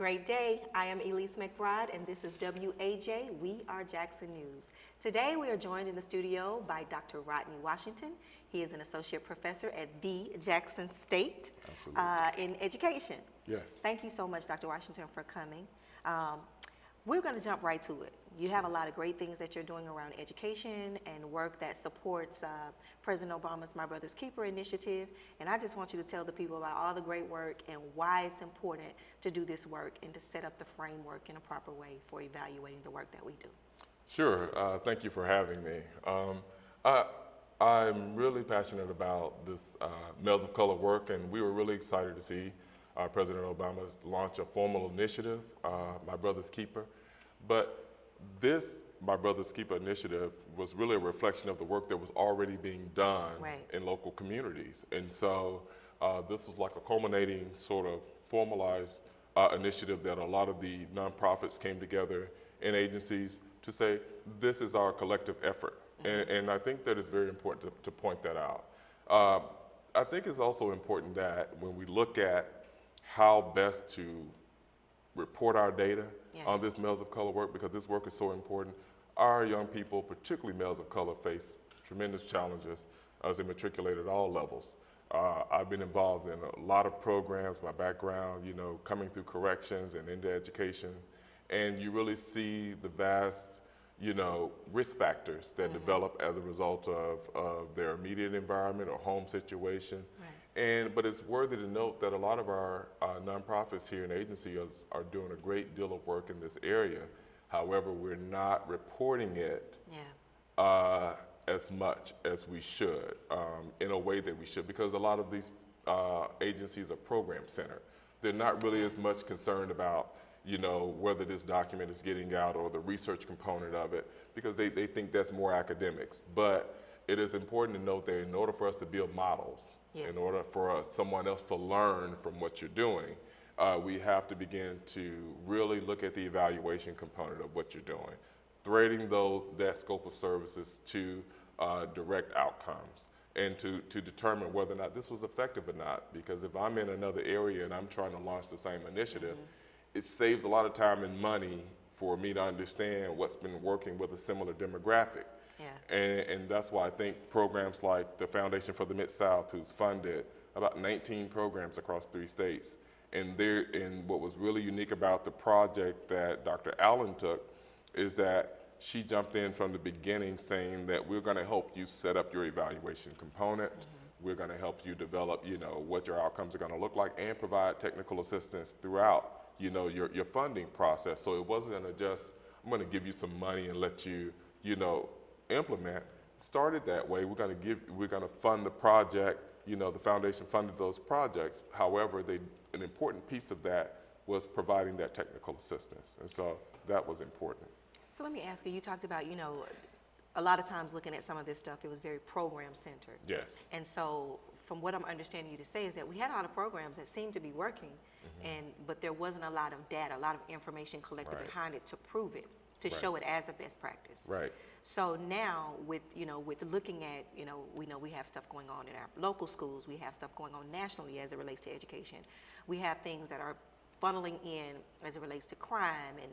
great day. I am Elise McBride, and this is WAJ, We Are Jackson News. Today, we are joined in the studio by Dr. Rodney Washington. He is an associate professor at the Jackson State in education. Yes. Thank you so much, Dr. Washington, for coming. We're going to jump right to it. You have a lot of great things that you're doing around education and work that supports President Obama's My Brother's Keeper initiative. And I just want you to tell the people about all the great work and why it's important to do this work and to set up the framework in a proper way for evaluating the work that we do. Sure. Thank you for having me. I'm really passionate about this Males of Color work, and we were really excited to see President Obama launch a formal initiative, My Brother's Keeper. But this My Brother's Keeper initiative was really a reflection of the work that was already being done in local communities. And so this was like a culminating sort of formalized initiative that a lot of the nonprofits came together in agencies to say, this is our collective effort. And I think that it's very important to point that out. I think it's also important that when we look at how best to report our data on this Males of Color work, because this work is so important, our young people, particularly males of color, face tremendous challenges as they matriculate at all levels. I've been involved in a lot of programs, my background, coming through corrections and into education, and you really see the vast risk factors that develop as a result of their immediate environment or home situations. But it's worthy to note that a lot of our nonprofits here in the agency are doing a great deal of work in this area. However, we're not reporting it as much as we should, in a way that we should, because a lot of these agencies are program centered. They're not really as much concerned about whether this document is getting out or the research component of it, because they think that's more academics. But it is important to note that in order for us to build models, in order for someone else to learn from what you're doing, we have to begin to really look at the evaluation component of what you're doing, threading that scope of services to direct outcomes, and to determine whether or not this was effective or not. Because if I'm in another area and I'm trying to launch the same initiative, it saves a lot of time and money for me to understand what's been working with a similar demographic. And that's why I think programs like the Foundation for the Mid-South, who's funded about 19 programs across 3 states. And what was really unique about the project that Dr. Allen took is that she jumped in from the beginning saying that we're gonna help you set up your evaluation component. We're gonna help you develop, what your outcomes are gonna look like, and provide technical assistance throughout, your funding process. So it wasn't gonna just, I'm gonna give you some money and let you, implement. Started that way. We're gonna fund the project. The foundation funded those projects. However, an important piece of that was providing that technical assistance, and so that was important. So let me ask you, you talked about, a lot of times looking at some of this stuff, it was very program centered. Yes. And so from what I'm understanding you to say is that we had a lot of programs that seemed to be working, but there wasn't a lot of data, a lot of information collected behind it to prove it, to show it as a best practice. Right. So now with looking at, we know we have stuff going on in our local schools, we have stuff going on nationally as it relates to education. We have things that are funneling in as it relates to crime and,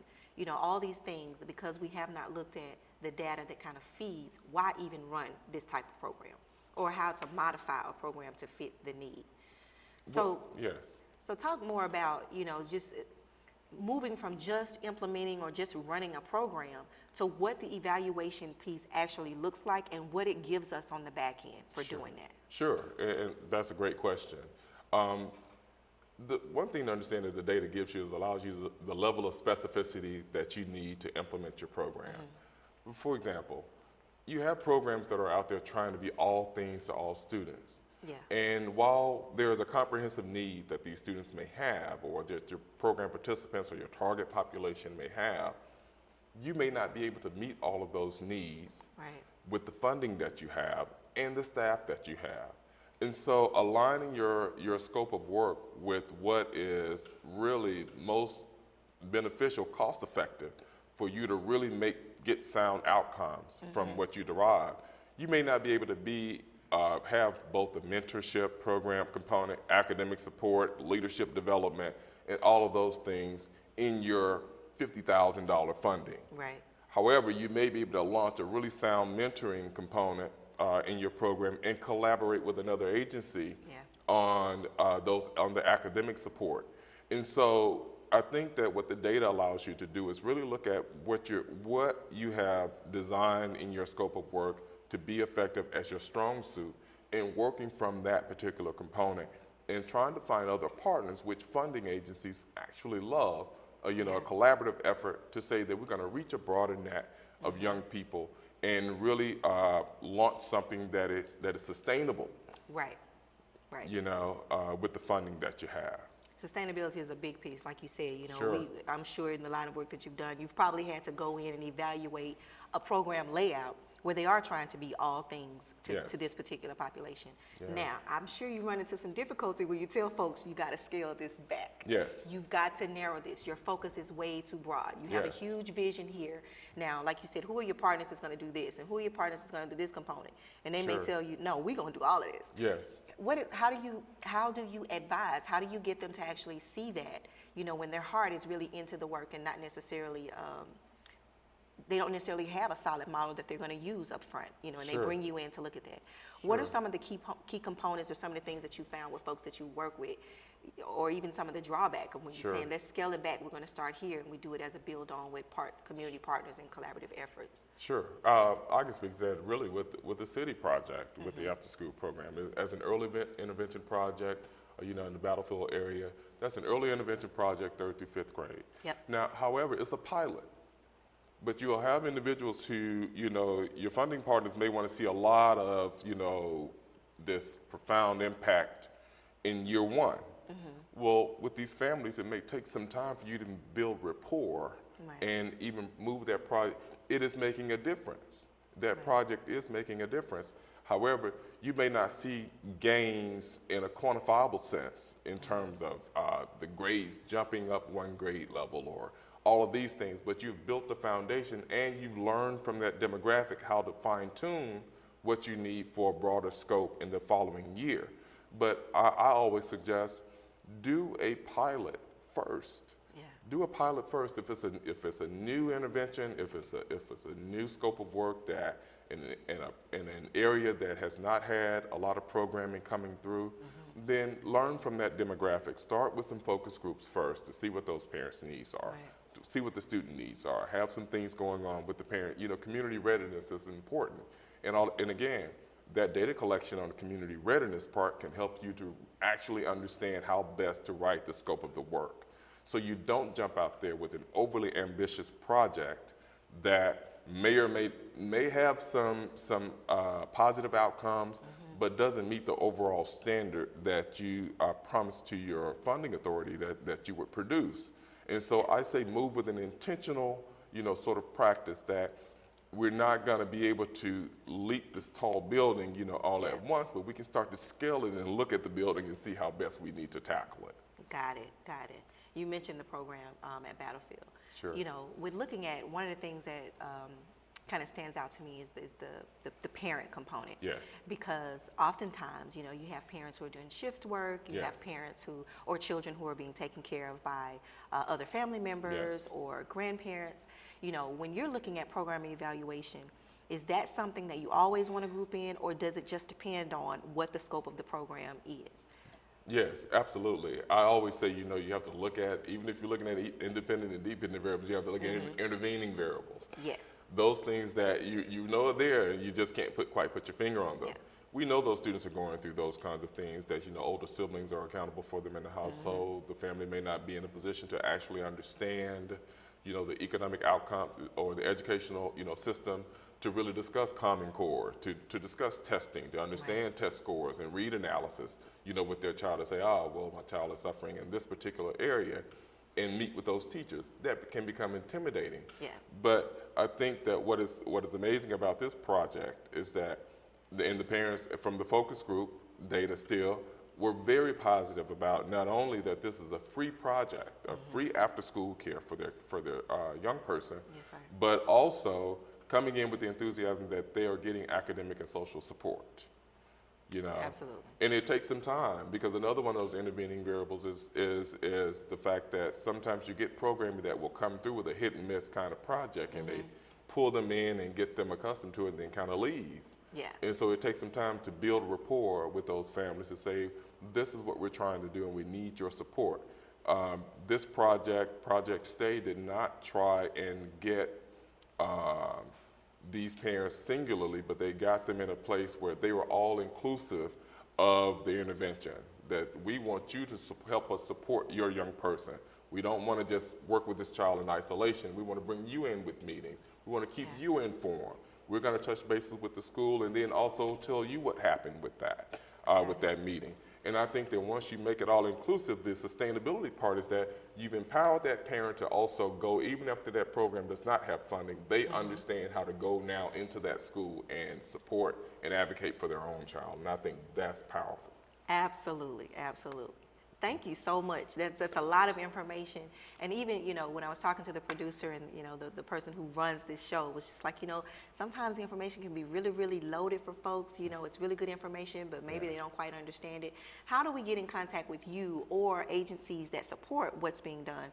all these things, because we have not looked at the data that kind of feeds why even run this type of program or how to modify a program to fit the need. So, yes. So talk more about, just moving from just implementing or just running a program to what the evaluation piece actually looks like and what it gives us on the back end for doing that. Sure, and that's a great question. The one thing to understand that the data gives you is allows you the level of specificity that you need to implement your program. For example, you have programs that are out there trying to be all things to all students. And while there is a comprehensive need that these students may have, or that your program participants or your target population may have, you may not be able to meet all of those needs with the funding that you have and the staff that you have. And so aligning your scope of work with what is really most beneficial, cost effective for you to really get sound outcomes from what you derive. You may not be able to have both the mentorship program component, academic support, leadership development, and all of those things in your $50,000 funding. Right. However, you may be able to launch a really sound mentoring component in your program and collaborate with another agency Yeah. on on the academic support. And so I think that what the data allows you to do is really look at what you have designed in your scope of work to be effective as your strong suit, and working from that particular component and trying to find other partners, which funding agencies actually love, a collaborative effort to say that we're going to reach a broader net of young people and really launch something that is sustainable. Right. Right. With the funding that you have. Sustainability is a big piece, like you said. Sure. I'm sure in the line of work that you've done, you've probably had to go in and evaluate a program layout where they are trying to be all things to this particular population. Yeah. Now, I'm sure you run into some difficulty when you tell folks you got to scale this back. Yes. You've got to narrow this. Your focus is way too broad. You have a huge vision here. Now, like you said, who are your partners that's going to do this, and who are your partners that's going to do this component? And they may tell you, no, we're going to do all of this. Yes. How do you advise? How do you get them to actually see that? When their heart is really into the work and not necessarily. They don't necessarily have a solid model that they're going to use up front, and they bring you in to look at that. What are some of the key components or some of the things that you found with folks that you work with, or even some of the drawback of when you're saying, let's scale it back, we're going to start here, and we do it as a build-on with community partners and collaborative efforts? Sure. I can speak to that really with the city project, with the after-school program. As an early intervention project, in the Battlefield area, that's an early intervention project, 3rd through 5th grade. Yep. Now, however, it's a pilot. But you'll have individuals who, your funding partners may want to see a lot of, this profound impact in year one. Well, with these families, it may take some time for you to build rapport and even move that project. It is making a difference. That project is making a difference. However, you may not see gains in a quantifiable sense in terms of the grades jumping up one grade level or all of these things, but you've built the foundation and you've learned from that demographic how to fine tune what you need for a broader scope in the following year. But I always suggest do a pilot first. Yeah. Do a pilot first if it's a new intervention, if it's a new scope of work that in an area that has not had a lot of programming coming through, then learn from that demographic. Start with some focus groups first to see what those parents' needs are. To see what the student needs are. Have some things going on with the parent. Community readiness is important. And again, that data collection on the community readiness part can help you to actually understand how best to write the scope of the work. So you don't jump out there with an overly ambitious project that may have some positive outcomes, but doesn't meet the overall standard that you promised to your funding authority that you would produce. And so I say move with an intentional, sort of practice that we're not going to be able to leap this tall building, all at once, but we can start to scale it and look at the building and see how best we need to tackle it. Got it. You mentioned the program at Battlefield. Sure. With looking at one of the things that kind of stands out to me is the parent component. Yes. Because oftentimes, you have parents who are doing shift work, you have parents or children who are being taken care of by other family members or grandparents. When you're looking at program evaluation, is that something that you always want to group in, or does it just depend on what the scope of the program is? Yes, absolutely. I always say, you have to look at, even if you're looking at independent and dependent variables, you have to look at intervening variables. Yes. Those things that you know are there and you just can't quite put your finger on them. Yeah. We know those students are going through those kinds of things that, older siblings are accountable for them in the household. The family may not be in a position to actually understand, the economic outcomes or the educational, system to really discuss Common Core, to discuss testing, to understand test scores and read analysis, with their child to say, well, my child is suffering in this particular area, and meet with those teachers. That can become intimidating. Yeah. But I think that what is amazing about this project is that the parents from the focus group data still were very positive about not only that this is a free project, a free after-school care for their young person, but also coming in with the enthusiasm that they are getting academic and social support. you know. Absolutely. And it takes some time, because another one of those intervening variables is the fact that sometimes you get programming that will come through with a hit and miss kind of project, and they pull them in and get them accustomed to it and then kind of leave. Yeah. And so it takes some time to build rapport with those families to say, this is what we're trying to do and we need your support. This Project Stay, did not try and get these parents singularly, but they got them in a place where they were all inclusive of the intervention. That we want you to help us support your young person. We don't want to just work with this child in isolation. We want to bring you in with meetings. We want to keep you informed. We're going to touch bases with the school and then also tell you what happened with that meeting. And I think that once you make it all inclusive, the sustainability part is that you've empowered that parent to also go, even after that program does not have funding, they understand how to go now into that school and support and advocate for their own child. And I think that's powerful. Absolutely, absolutely. Thank you so much. That's a lot of information. And even, you know, when I was talking to the producer and, you know, the person who runs this show was just like, you know, sometimes the information can be really, really loaded for folks. You know, it's really good information, but maybe they don't quite understand it. How do we get in contact with you or agencies that support what's being done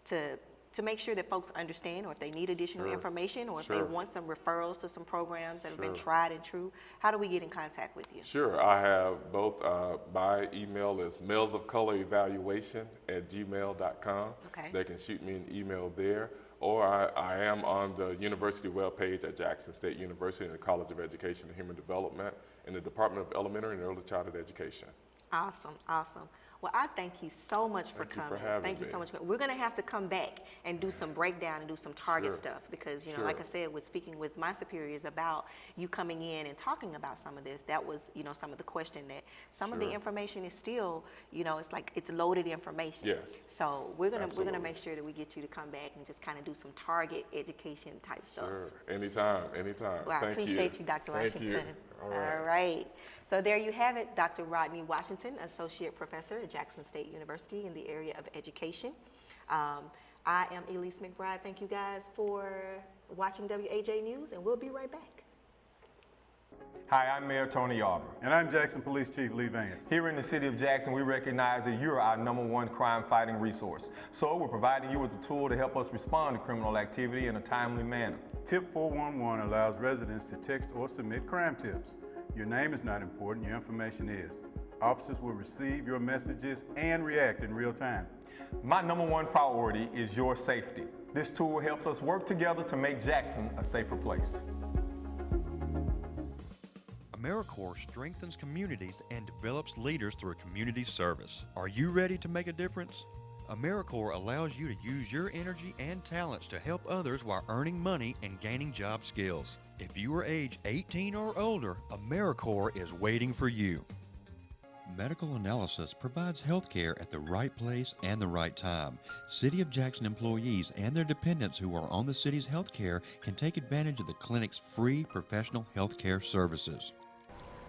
to make sure that folks understand, or if they need additional information, or if they want some referrals to some programs that have been tried and true? How do we get in contact with you? Sure, I have both. My email is mailsofcolorevaluation@gmail.com. Okay. They can shoot me an email there, or I am on the university webpage at Jackson State University in the College of Education and Human Development in the Department of Elementary and Early Childhood Education. Awesome, awesome. Well, I thank you so much for coming. Thank you so much. We're going to have to come back and do some breakdown and do some target stuff, because, you know, like I said, with speaking with my superiors about you coming in and talking about some of this, that was, you know, some of the question that some of the information is still, you know, it's like it's loaded information. Yes. So we're gonna make sure that we get you to come back and just kind of do some target education type stuff. Sure. Anytime. Well, I appreciate you, Dr. Washington. Thank you. All right. So there you have it, Dr. Rodney Washington, Associate Professor at Jackson State University in the area of education. I am Elise McBride. Thank you guys for watching WAJ News, and we'll be right back. Hi, I'm Mayor Tony Arbor. And I'm Jackson Police Chief Lee Vance. Here in the city of Jackson, we recognize that you're our #1 crime-fighting resource. So we're providing you with a tool to help us respond to criminal activity in a timely manner. Tip 411 allows residents to text or submit crime tips. Your name is not important, your information is. Officers will receive your messages and react in real time. My #1 priority is your safety. This tool helps us work together to make Jackson a safer place. AmeriCorps strengthens communities and develops leaders through community service. Are you ready to make a difference? AmeriCorps allows you to use your energy and talents to help others while earning money and gaining job skills. If you are age 18 or older, AmeriCorps is waiting for you. Medical Analysis provides health care at the right place and the right time. City of Jackson employees and their dependents who are on the city's health care can take advantage of the clinic's free professional health care services.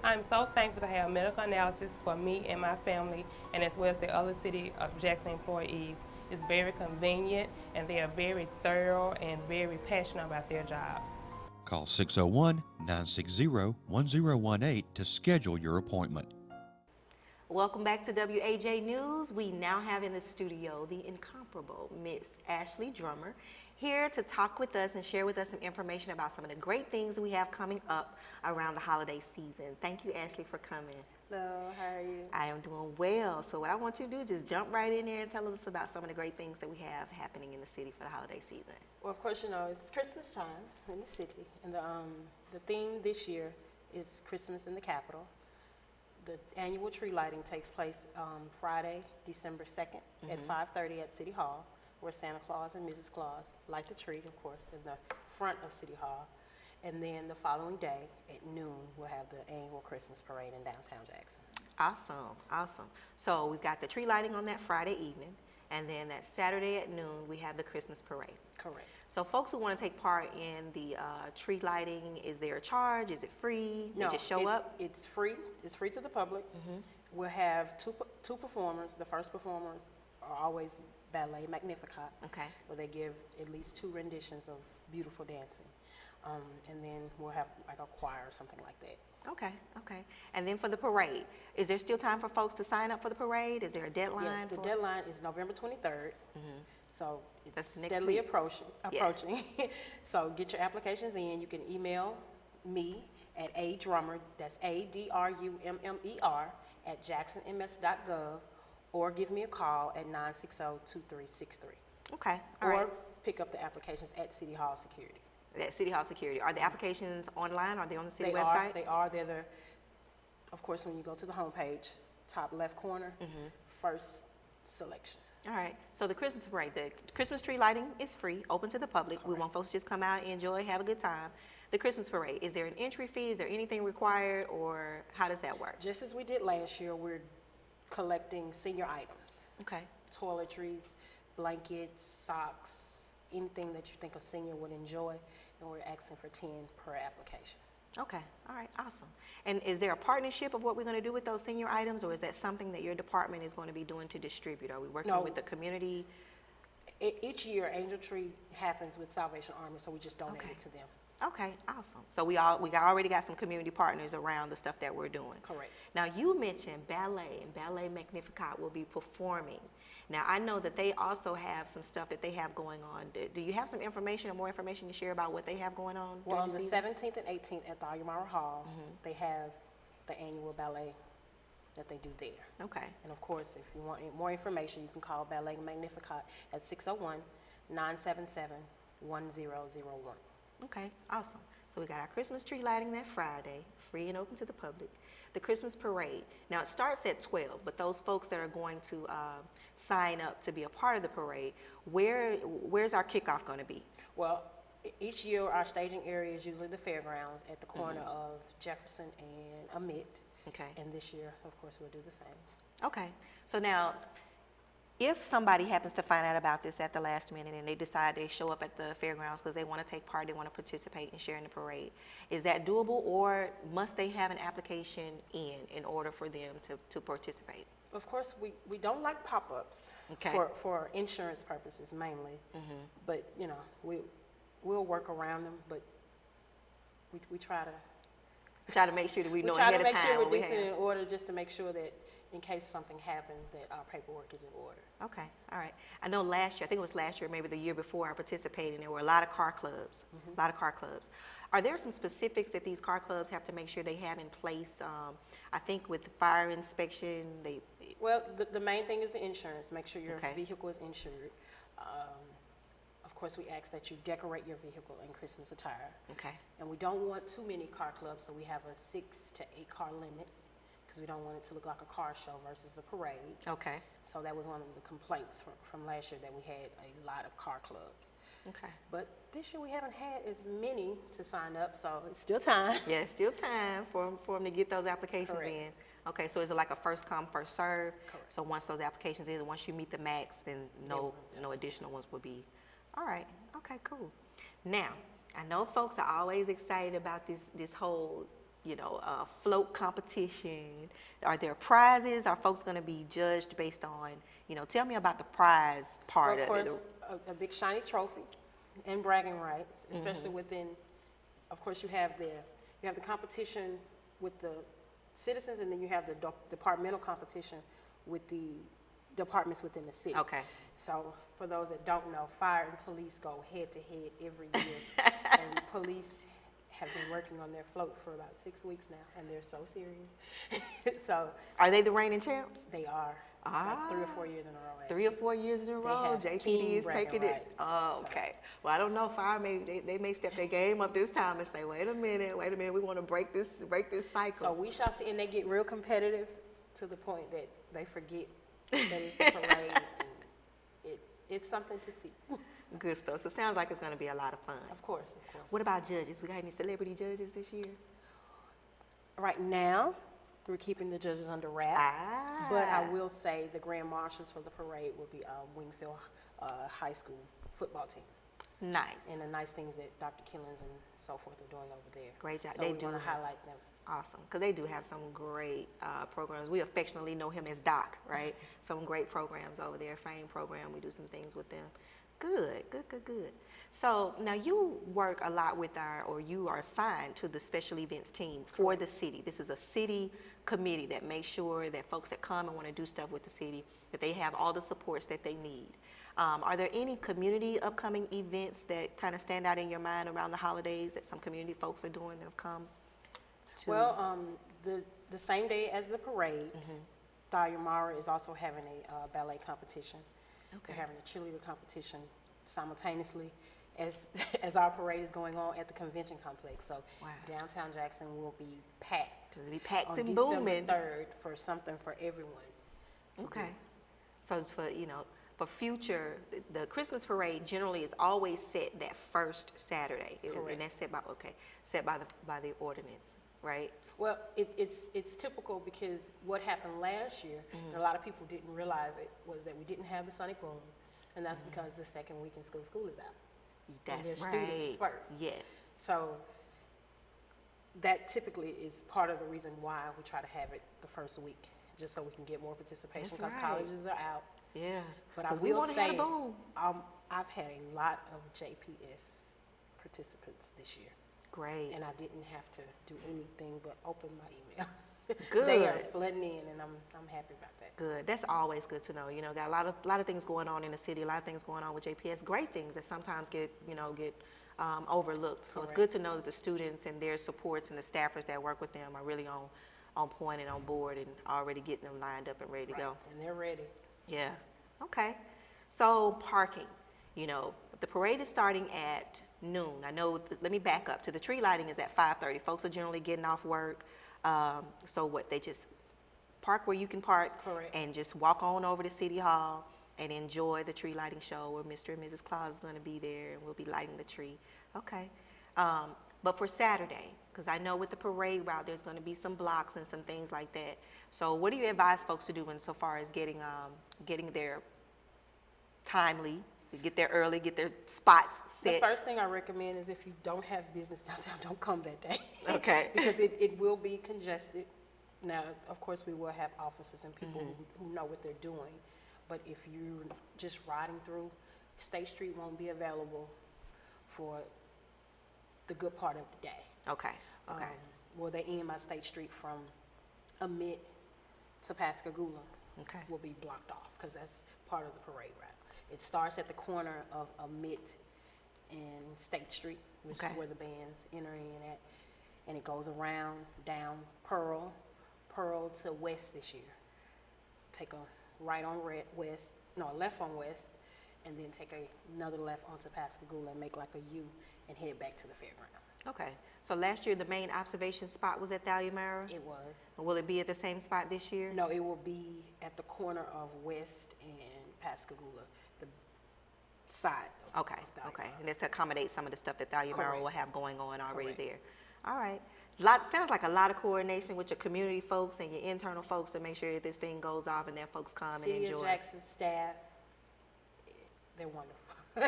I'm so thankful to have medical analysis for me and my family, and as well as the other City of Jackson employees. It's very convenient, and they are very thorough and very passionate about their jobs. Call 601-960-1018 to schedule your appointment. Welcome back to WAJ News. We now have in the studio the incomparable Miss Ashley Drummer, here to talk with us and share with us some information about some of the great things that we have coming up around the holiday season. Thank you, Ashley, for coming. Hello, how are you? I am doing well. So what I want you to do is just jump right in there and tell us about some of the great things that we have happening in the city for the holiday season. Well, of course, you know, it's Christmas time in the city, and the theme this year is Christmas in the Capitol. The annual tree lighting takes place Friday, December 2nd at 5:30 at City Hall, where Santa Claus and Mrs. Claus light the tree, of course, in the front of City Hall. And then the following day at noon, we'll have the annual Christmas parade in downtown Jackson. Awesome, awesome. So we've got the tree lighting on that Friday evening, and then that Saturday at noon, we have the Christmas parade. Correct. So folks who want to take part in the tree lighting, is there a charge? Is it free? They just show up? It's free. It's free to the public. We'll have two performers. The first performers are always Ballet Magnificat, Okay. where they give at least 2 renditions of beautiful dancing. And then we'll have like a choir or something like that. Okay, okay. And then for the parade, is there still time for folks to sign up for the parade? Is there a deadline? Yes, the deadline is November 23rd. So That's it's next steadily week. approaching. So get your applications in. You can email me at adrummer, that's ADRUMMER, at jacksonms.gov, or give me a call at 960-2363. Okay, all Or right. pick up the applications at City Hall Security. At City Hall Security. Are the applications online? Are they on the city They website? are. They're the, of course, when you go to the homepage, top left corner, first selection. All right. So the Christmas parade, the Christmas tree lighting is free, open to the public. We want folks to just come out, enjoy, have a good time. The Christmas parade, is there an entry fee? Is there anything required, or how does that work? Just as we did last year, we're collecting senior items, Okay. toiletries, blankets, socks, anything that you think a senior would enjoy, and we're asking for 10 per application. Okay. All right. Awesome. And is there a partnership of what we're going to do with those senior items, or is that something that your department is going to be doing to distribute? Are we working No. with the community? Each year, Angel Tree happens with Salvation Army, so we just donate Okay. it to them. Okay, awesome. So we already got some community partners around the stuff that we're doing. Correct. Now you mentioned ballet, and Ballet Magnificat will be performing. Now I know that they also have some stuff that they have going on. Do you have some information or more information to share about what they have going on? Well, on during the season? 17th and 18th at the Ayamara Hall, they have the annual ballet that they do there. Okay. And of course, if you want more information, you can call Ballet Magnificat at 601-977-1001. Okay, awesome. So we got our Christmas tree lighting that Friday, free and open to the public. The Christmas parade. Now it starts at 12, but those folks that are going to sign up to be a part of the parade, where's our kickoff going to be? Well, each year our staging area is usually the fairgrounds at the corner of Jefferson and Amit. Okay. And this year, of course, we'll do the same. Okay. So now, if somebody happens to find out about this at the last minute and they decide they show up at the fairgrounds because they want to take part, they want to participate and share in the parade, is that doable, or must they have an application in order for them to participate? Of course, we don't like pop-ups Okay. for insurance purposes mainly. But, you know, we'll work around them, but we try to Try to make sure that we know try ahead to of make time sure when we're we decent have. in order, just to make sure that in case something happens, that our paperwork is in order. Okay, all right. I know last year, I think it was last year, maybe the year before I participated, and there were a lot of car clubs, a lot of car clubs. Are there some specifics that these car clubs have to make sure they have in place? I think with fire inspection, Well, the main thing is the insurance. Make sure your Okay. vehicle is insured. Of course, we ask that you decorate your vehicle in Christmas attire. okay, And we don't want too many car clubs, so we have a 6 to 8 car limit, because we don't want it to look like a car show versus a parade. okay, So that was one of the complaints from last year, that we had a lot of car clubs. okay. But this year we haven't had as many to sign up, so it's still time. Yeah, still time for them to get those applications Correct. in. Okay, so is it like a first come, first serve? Correct. So once those applications in, once you meet the max, then no additional ones will be. All right, okay, cool. Now, I know folks are always excited about this whole, float competition. Are there prizes? Are folks gonna be judged based on, tell me about the prize part Of course, of it. a big shiny trophy and bragging rights, especially within, of course, you have the competition with the citizens, and then you have the departmental competition with the departments within the city. Okay. So for those that don't know, fire and police go head to head every year. And police have been working on their float for about 6 weeks now, and they're so serious. So Are they the reigning champs? they are like 3 or 4 years in a row. 3 or 4 years in a row, have JPD king is bragging taking it. rights, Oh, so. okay. Well, I don't know. Fire they may step their game up this time and say, wait a minute, we want to break this cycle. So we shall see, and they get real competitive to the point that they forget that it's a parade. And it's something to see. Good stuff. So it sounds like it's going to be a lot of fun. Of course, of course. What about judges? We got any celebrity judges this year? Right now, we're keeping the judges under wraps. But I will say the grand marshals for the parade will be Wingfield High School football team. Nice. And the nice things that Dr. Killens and so forth are doing over there. Great job. So They we do want to have- highlight them. Awesome, because they do have some great programs. We affectionately know him as Doc, right? Some great programs over there, Fame program. We do some things with them. Good, good, good, good. So now you work a lot with or you are assigned to the special events team for the city. This is a city committee that makes sure that folks that come and want to do stuff with the city, that they have all the supports that they need. Are there any community upcoming events that kind of stand out in your mind around the holidays that some community folks are doing that have come to? Well, the same day as the parade, Thalia Mara is also having a ballet competition. Okay. They're having a cheerleader competition simultaneously as our parade is going on at the convention complex. So Wow. downtown Jackson will be packed. To be packed on and December booming. 3rd for something for everyone. to Okay. do. So it's for, for future, the Christmas parade generally is always set that first Saturday. Correct. And that's set by the ordinance, right? Well, it's typical because what happened last year, and a lot of people didn't realize it, was that we didn't have the Sonic Boom, and that's because the second week in school is out. And That's their right. students first. Yes. So that typically is part of the reason why we try to have it the first week, just so we can get more participation, That's because right. colleges are out. Yeah. But I 'Cause we will want to have say, a boom. I've had a lot of JPS participants this year, Great. and I didn't have to do anything but open my email. Good. They are flooding in, and I'm happy about that. Good. That's always good to know. Got a lot of things going on in the city, a lot of things going on with JPS. Great things that sometimes get overlooked. So it's Correct. good to know that the students and their supports and the staffers that work with them are really on point and on board and already getting them lined up and ready to go. And they're ready. Yeah. Okay. So parking. The parade is starting at noon. I know. Let me back up. To the tree lighting is at 5:30. Folks are generally getting off work. So what? They just park where you can park. Correct. And just walk on over to City Hall and enjoy the tree lighting show where Mr. and Mrs. Claus is going to be there and we'll be lighting the tree. Okay. But for Saturday, because I know with the parade route there's going to be some blocks and some things like that. So what do you advise folks to do so far as getting there timely, get there early, get their spots The set? first thing I recommend is if you don't have business downtown, don't come that day. Okay. Because it will be congested. Now, of course, we will have officers and people who know what they're doing. But if you're just riding through, State Street won't be available for the good part of the day. Okay. Okay. Well, they end by State Street from Amit to Pascagoula Okay. will be blocked off because that's part of the parade route. It starts at the corner of Amit and State Street, which Okay. is where the band's entering in at, and it goes around down Pearl to West this year. Take a right on a left on West, and then take another left onto Pascagoula and make like a U and head back to the fairground. Okay. So last year the main observation spot was at Thalia Mara? It was. Will it be at the same spot this year? No, it will be at the corner of West and Pascagoula, the side of Okay, of Thalia okay. Mara. And that's to accommodate some of the stuff that Thalia Mara Correct. will have going on already Correct. there. All right. Sounds like a lot of coordination with your community folks and your internal folks to make sure that this thing goes off and that folks come and City enjoy. of Jackson staff, they're wonderful.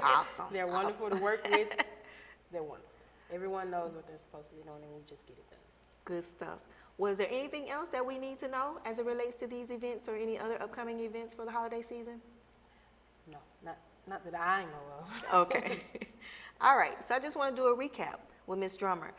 Awesome. They're wonderful to work with. They're wonderful. Everyone knows what they're supposed to be doing, and we just get it done. Good stuff. Was there anything else that we need to know as it relates to these events or any other upcoming events for the holiday season? No, not that I know of. Okay. All right. So I just want to do a recap with Ms. Drummer.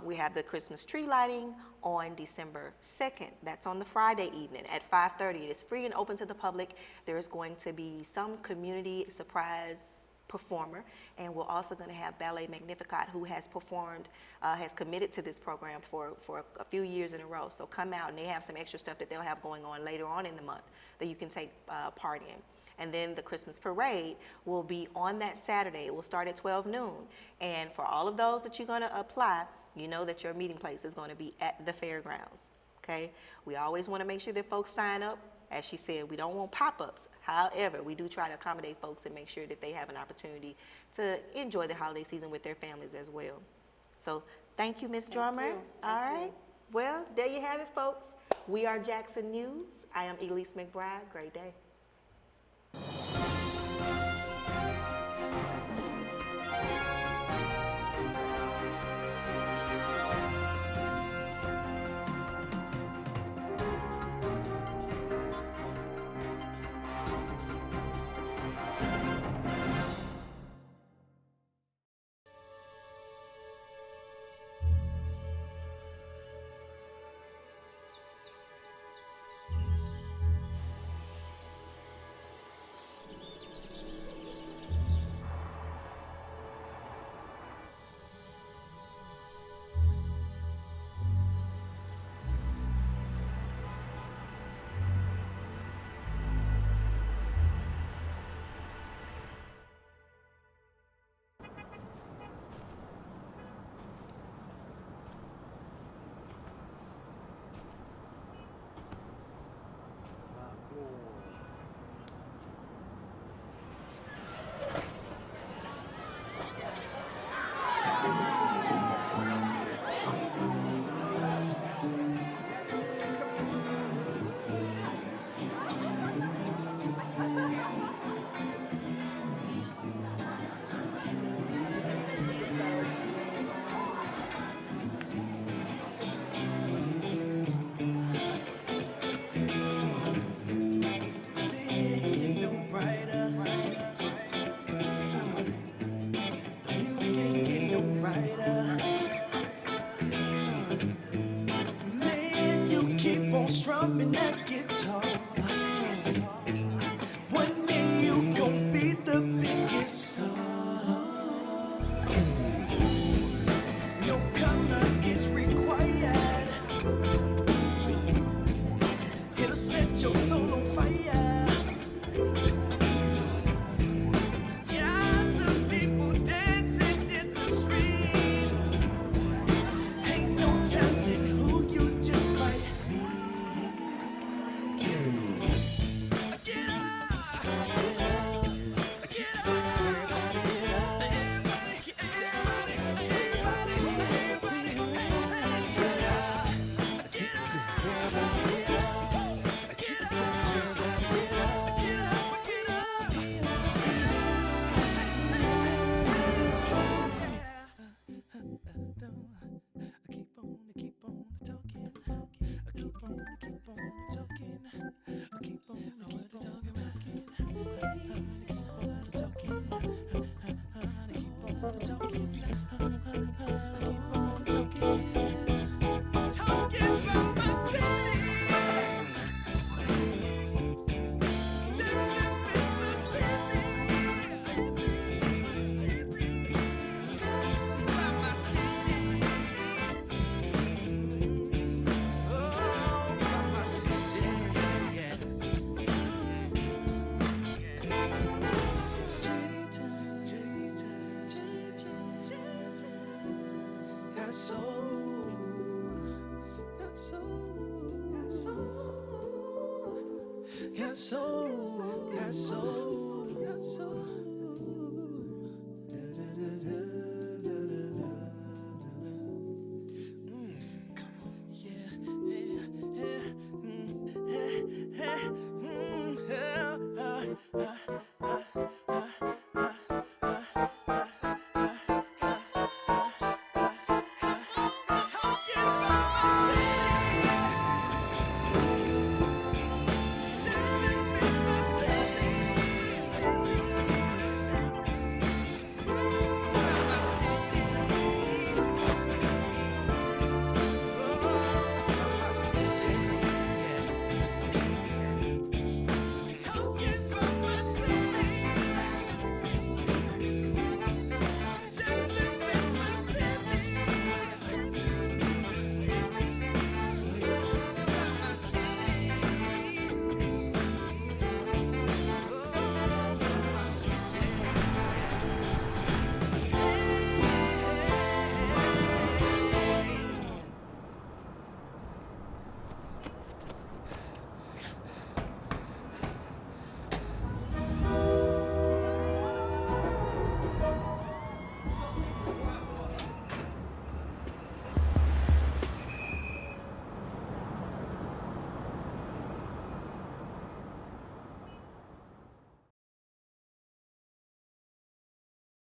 We have the Christmas tree lighting on December 2nd. That's on the Friday evening at 5:30. It is free and open to the public. There is going to be some community surprise performer, and we're also going to have Ballet Magnificat, who has performed, has committed to this program for a few years in a row. So come out, and they have some extra stuff that they'll have going on later on in the month that you can take part in. And then the Christmas parade will be on that Saturday. It will start at 12 noon. And for all of those that you're going to apply, you know that your meeting place is going to be at the fairgrounds. Okay? We always want to make sure that folks sign up. As she said, we don't want pop-ups. However, we do try to accommodate folks and make sure that they have an opportunity to enjoy the holiday season with their families as well. So thank you, Ms. Drummer. you. All Thank you. right. Well, there you have it, folks. We are Jackson News. I am Elise McBride. Great day. on strumming that guitar. One day you gon' be the biggest star. No color is required. It'll set your soul on fire. Yeah, the people dancing in the streets. Ain't no telling who you just might be. Get up, get up, everybody, talking about my city, Jackson, Mississippi. About my city, oh, about my city, yeah. Got soul, got soul, got soul, got soul, got soul.